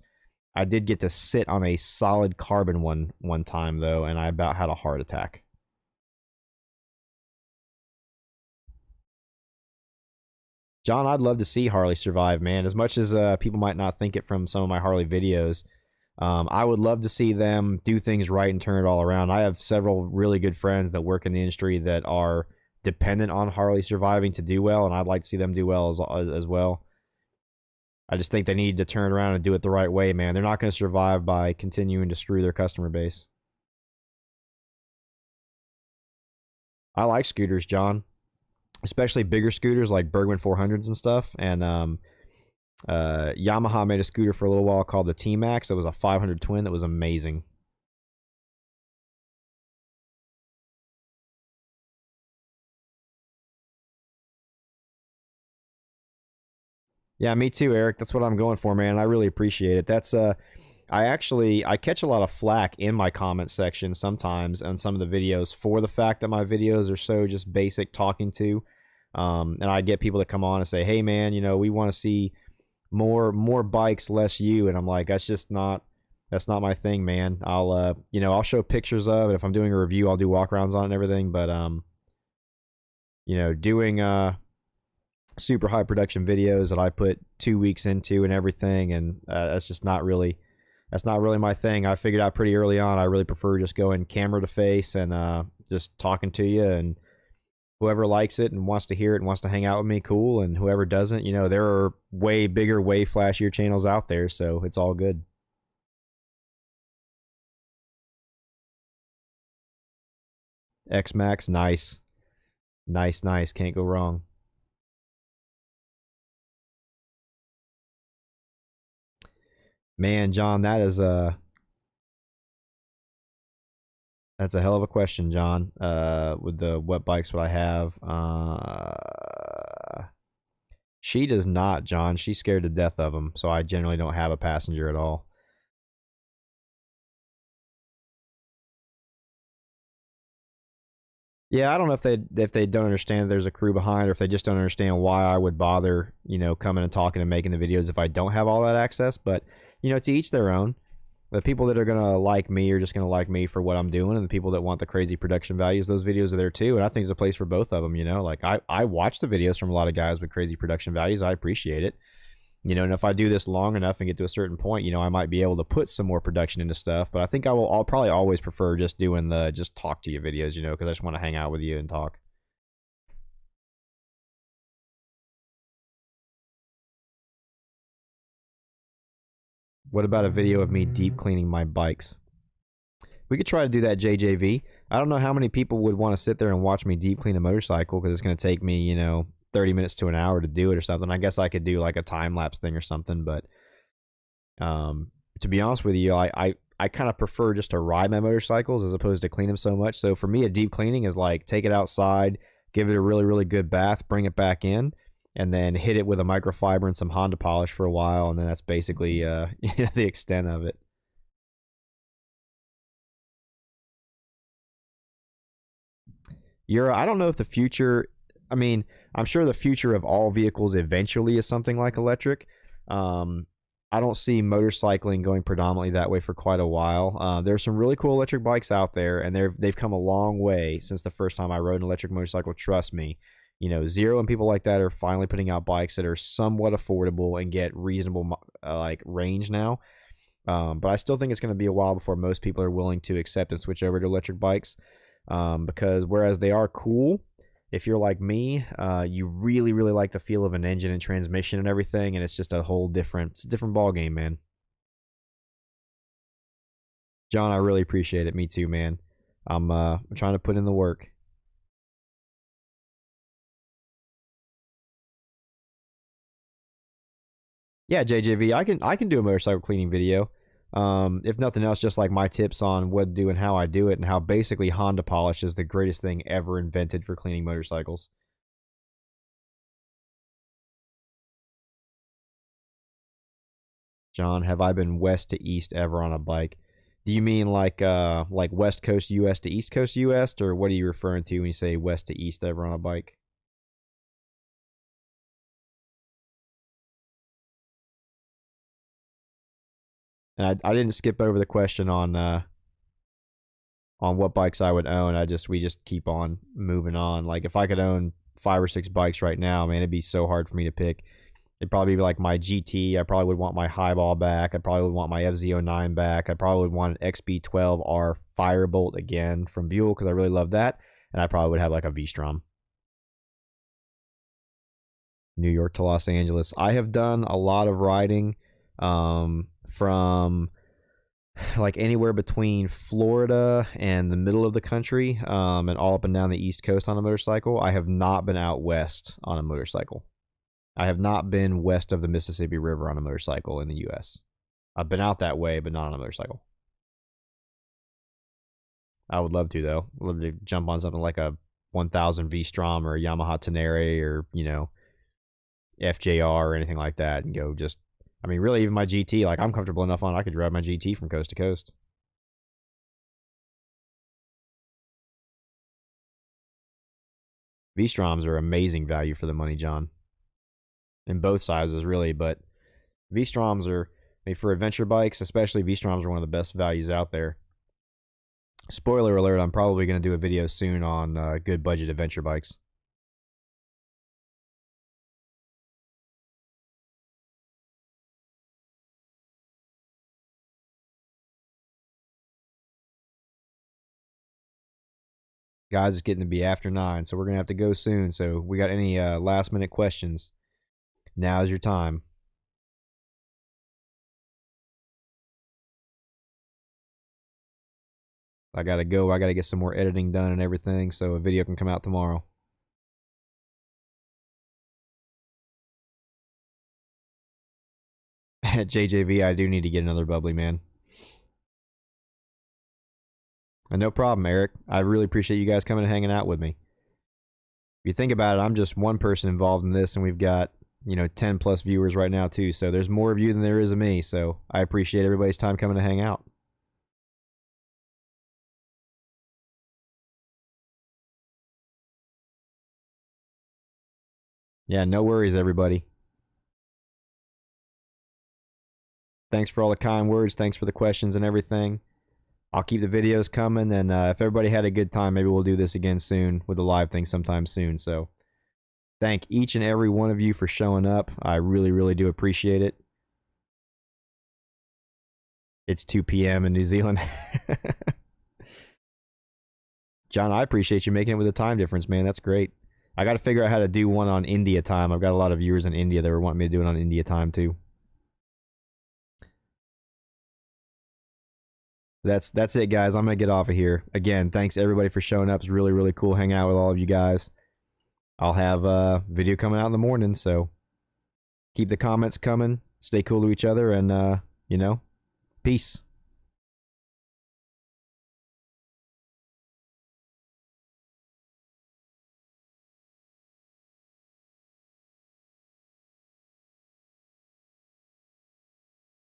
I did get to sit on a solid carbon one time, though, and I about had a heart attack. John, I'd love to see Harley survive, man. As much as people might not think it from some of my Harley videos, I would love to see them do things right and turn it all around. I have several really good friends that work in the industry that are dependent on Harley surviving to do well, and I'd like to see them do well as well. I just think they need to turn around and do it the right way, man. They're not going to survive by continuing to screw their customer base. I like scooters, John, especially bigger scooters like Bergman 400s and stuff. And Yamaha made a scooter for a little while called the T-Max. It was a 500 twin that was amazing. Yeah, me too, Eric. That's what I'm going for, man. I really appreciate it. I catch a lot of flack in my comment section sometimes on some of the videos for the fact that my videos are so just basic talking to. And I get people that come on and say, "Hey, man, we want to see more bikes, less you." And I'm like, that's not my thing, man. I'll show pictures of it. If I'm doing a review, I'll do walkarounds on it and everything. But doing super high production videos that I put 2 weeks into and everything, and that's not really my thing. I figured out pretty early on I really prefer just going camera to face and just talking to you, and whoever likes it and wants to hear it and wants to hang out with me, cool, and whoever doesn't, there are way bigger, way flashier channels out there, so it's all good. X-Max, nice. Nice, can't go wrong. Man, John, that's a hell of a question, John. With the what bikes would I have? She does not, John. She's scared to death of them, so I generally don't have a passenger at all. Yeah, I don't know if they don't understand there's a crew behind, or if they just don't understand why I would bother, coming and talking and making the videos if I don't have all that access. But to each their own. The people that are gonna like me are just gonna like me for what I'm doing, and the people that want the crazy production values, those videos are there too. And I think there's a place for both of them. Like I watch the videos from a lot of guys with crazy production values. I appreciate it. And if I do this long enough and get to a certain point, I might be able to put some more production into stuff. But I think I'll probably always prefer just doing the just talk to you videos, because I just want to hang out with you and talk. What about a video of me deep cleaning my bikes? We could try to do that, JJV. I don't know how many people would want to sit there and watch me deep clean a motorcycle, because it's going to take me, 30 minutes to an hour to do it or something. I guess I could do like a time lapse thing or something, but to be honest with you, I kind of prefer just to ride my motorcycles as opposed to clean them so much. So for me, a deep cleaning is like take it outside, give it a really, really good bath, bring it back in, and then hit it with a microfiber and some Honda polish for a while, and then that's basically the extent of it. I don't know if the future, I mean, I'm sure the future of all vehicles eventually is something like electric. Um, I don't see motorcycling going predominantly that way for quite a while. There's some really cool electric bikes out there, and they've come a long way since the first time I rode an electric motorcycle. Trust me, Zero and people like that are finally putting out bikes that are somewhat affordable and get reasonable like range now. But I still think it's going to be a while before most people are willing to accept and switch over to electric bikes, because whereas they are cool, if you're like me, you really, really like the feel of an engine and transmission and everything, and it's just it's a different ball game, man. John, I really appreciate it. Me too, man. I'm trying to put in the work. Yeah, JJV, I can do a motorcycle cleaning video. If nothing else, just like my tips on what to do and how I do it, and how basically Honda polish is the greatest thing ever invented for cleaning motorcycles. John, have I been west to east ever on a bike? Do you mean like West Coast US to East Coast US, or what are you referring to when you say west to east ever on a bike? And I didn't skip over the question on what bikes I would own. We just keep on moving on. Like if I could own 5 or 6 bikes right now, man, it'd be so hard for me to pick. It'd probably be like my GT. I probably would want my Highball back. I probably would want my FZ09 back. I probably would want an XB12R Firebolt again from Buell because I really love that. And I probably would have like a V-Strom. New York to Los Angeles. I have done a lot of riding from like anywhere between Florida and the middle of the country, and all up and down the East Coast on a motorcycle. I have not been out west on a motorcycle. I have not been west of the Mississippi River on a motorcycle in the U.S. I've been out that way, but not on a motorcycle. I would love to, though. I'd love to jump on something like a 1000 V-Strom or a Yamaha Tenere or, FJR or anything like that and go just, I mean, really, even my GT, like, I'm comfortable enough on, I could drive my GT from coast to coast. V-Stroms are amazing value for the money, John. In both sizes, really, but V-Stroms are, I mean, for adventure bikes, especially V-Stroms are one of the best values out there. Spoiler alert, I'm probably going to do a video soon on good budget adventure bikes. Guys, it's getting to be after 9, so we're going to have to go soon. So we got any last minute questions? Now's your time. I got to go. I got to get some more editing done and everything so a video can come out tomorrow. At JJV, I do need to get another bubbly, man. And no problem, Eric. I really appreciate you guys coming and hanging out with me. If you think about it, I'm just one person involved in this, and we've got, 10 plus viewers right now, too. So there's more of you than there is of me. So I appreciate everybody's time coming to hang out. Yeah, no worries, everybody. Thanks for all the kind words. Thanks for the questions and everything. I'll keep the videos coming, and if everybody had a good time, maybe we'll do this again soon with the live thing sometime soon. So thank each and every one of you for showing up. I really, really do appreciate it. It's 2 p.m. in New Zealand. John, I appreciate you making it with the time difference, man. That's great. I got to figure out how to do one on India time. I've got a lot of viewers in India that were wanting me to do it on India time, too. That's it, guys. I'm gonna get off of here. Again, thanks everybody for showing up. It's really, really cool hanging out with all of you guys. I'll have a video coming out in the morning, so keep the comments coming. Stay cool to each other, and peace.